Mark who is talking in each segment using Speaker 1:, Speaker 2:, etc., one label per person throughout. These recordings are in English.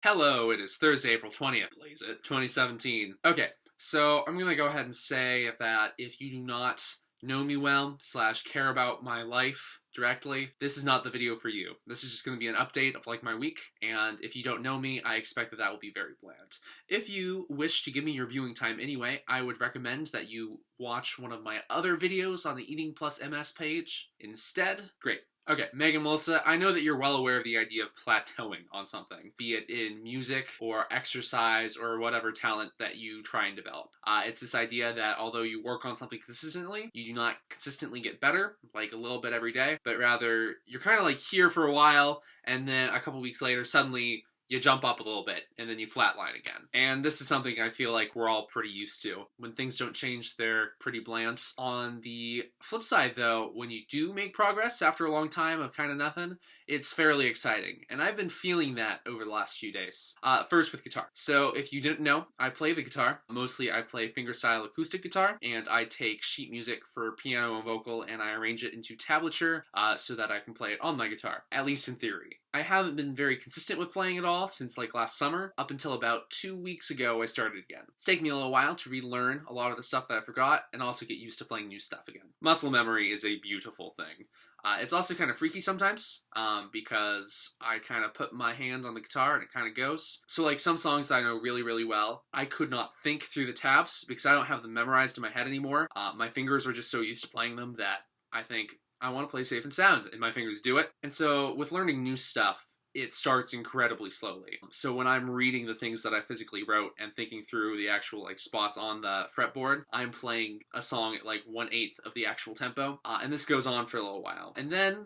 Speaker 1: Hello, it is Thursday, April 20th, blaze it, 2017. Okay, so I'm gonna go ahead and say that if you do not know me well, slash care about my life directly, this is not the video for you. This is just gonna be an update of like my week, and if you don't know me, I expect that will be very bland. If you wish to give me your viewing time anyway, I would recommend that you watch one of my other videos on the Eating+MS page instead. Great. Okay, Megan, Melissa, I know that you're well aware of the idea of plateauing on something, be it in music or exercise or whatever talent that you try and develop. It's this idea that although you work on something consistently, you do not consistently get better, like a little bit every day, but rather you're kind of like here for a while, and then a couple weeks later, suddenly you jump up a little bit, and then you flatline again. And this is something I feel like we're all pretty used to. When things don't change, they're pretty bland. On the flip side, though, when you do make progress after a long time of kind of nothing, it's fairly exciting. And I've been feeling that over the last few days. First with guitar. So if you didn't know, I play the guitar. Mostly I play fingerstyle acoustic guitar, and I take sheet music for piano and vocal, and I arrange it into tablature so that I can play it on my guitar, at least in theory. I haven't been very consistent with playing at all since like last summer. Up until about 2 weeks ago, I started again. It's taken me a little while to relearn a lot of the stuff that I forgot and also get used to playing new stuff again. Muscle memory is a beautiful thing. It's also kind of freaky sometimes because I kind of put my hand on the guitar and it kind of goes. So like some songs that I know really, really well, I could not think through the tabs because I don't have them memorized in my head anymore. My fingers are just so used to playing them that I think I want to play safe and sound, and my fingers do it. And so with learning new stuff, it starts incredibly slowly. So when I'm reading the things that I physically wrote and thinking through the actual like spots on the fretboard, I'm playing a song at like 1/8 of the actual tempo, and this goes on for a little while. And then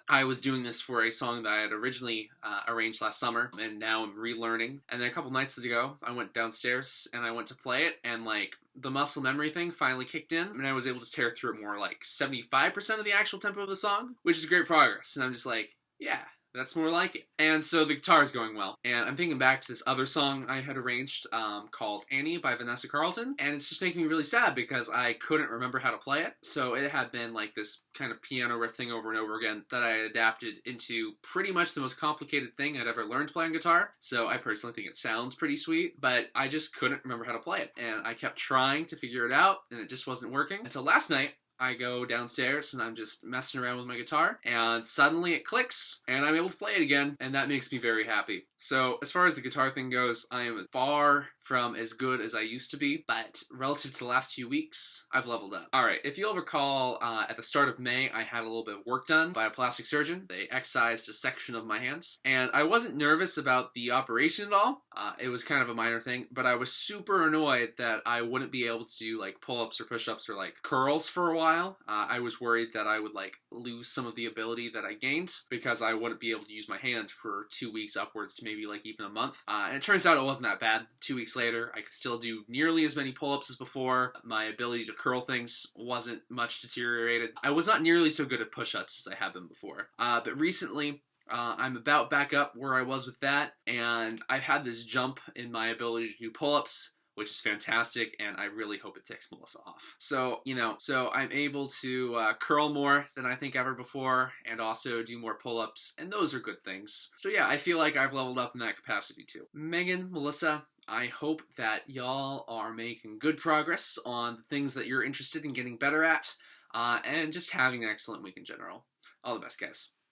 Speaker 1: I was doing this for a song that I had originally arranged last summer, and now I'm relearning. And then a couple nights ago, I went downstairs and I went to play it, and like the muscle memory thing finally kicked in, and I was able to tear through it more like 75% of the actual tempo of the song, which is great progress. And I'm just like, yeah, that's more like it. And so the guitar is going well. And I'm thinking back to this other song I had arranged called Annie by Vanessa Carlton. And it's just making me really sad because I couldn't remember how to play it. So it had been like this kind of piano riff thing over and over again that I adapted into pretty much the most complicated thing I'd ever learned playing guitar. So I personally think it sounds pretty sweet, but I just couldn't remember how to play it. And I kept trying to figure it out, and it just wasn't working. Until last night, I go downstairs and I'm just messing around with my guitar, and suddenly it clicks and I'm able to play it again, and that makes me very happy. So as far as the guitar thing goes, I am far from as good as I used to be, but relative to the last few weeks, I've leveled up. Alright, if you'll recall, at the start of May, I had a little bit of work done by a plastic surgeon. They excised a section of my hands, and I wasn't nervous about the operation at all. It was kind of a minor thing, but I was super annoyed that I wouldn't be able to do like pull-ups or push-ups or like curls for a while. I was worried that I would like lose some of the ability that I gained because I wouldn't be able to use my hand for 2 weeks upwards to maybe like even a month. And it turns out it wasn't that bad. 2 weeks later, I could still do nearly as many pull-ups as before. My ability to curl things wasn't much deteriorated. I was not nearly so good at push-ups as I have been before. But recently, I'm about back up where I was with that, and I've had this jump in my ability to do pull-ups, which is fantastic, and I really hope it ticks Melissa off. So, so I'm able to curl more than I think ever before, and also do more pull-ups, and those are good things. So yeah, I feel like I've leveled up in that capacity too. Megan, Melissa, I hope that y'all are making good progress on the things that you're interested in getting better at, and just having an excellent week in general. All the best, guys.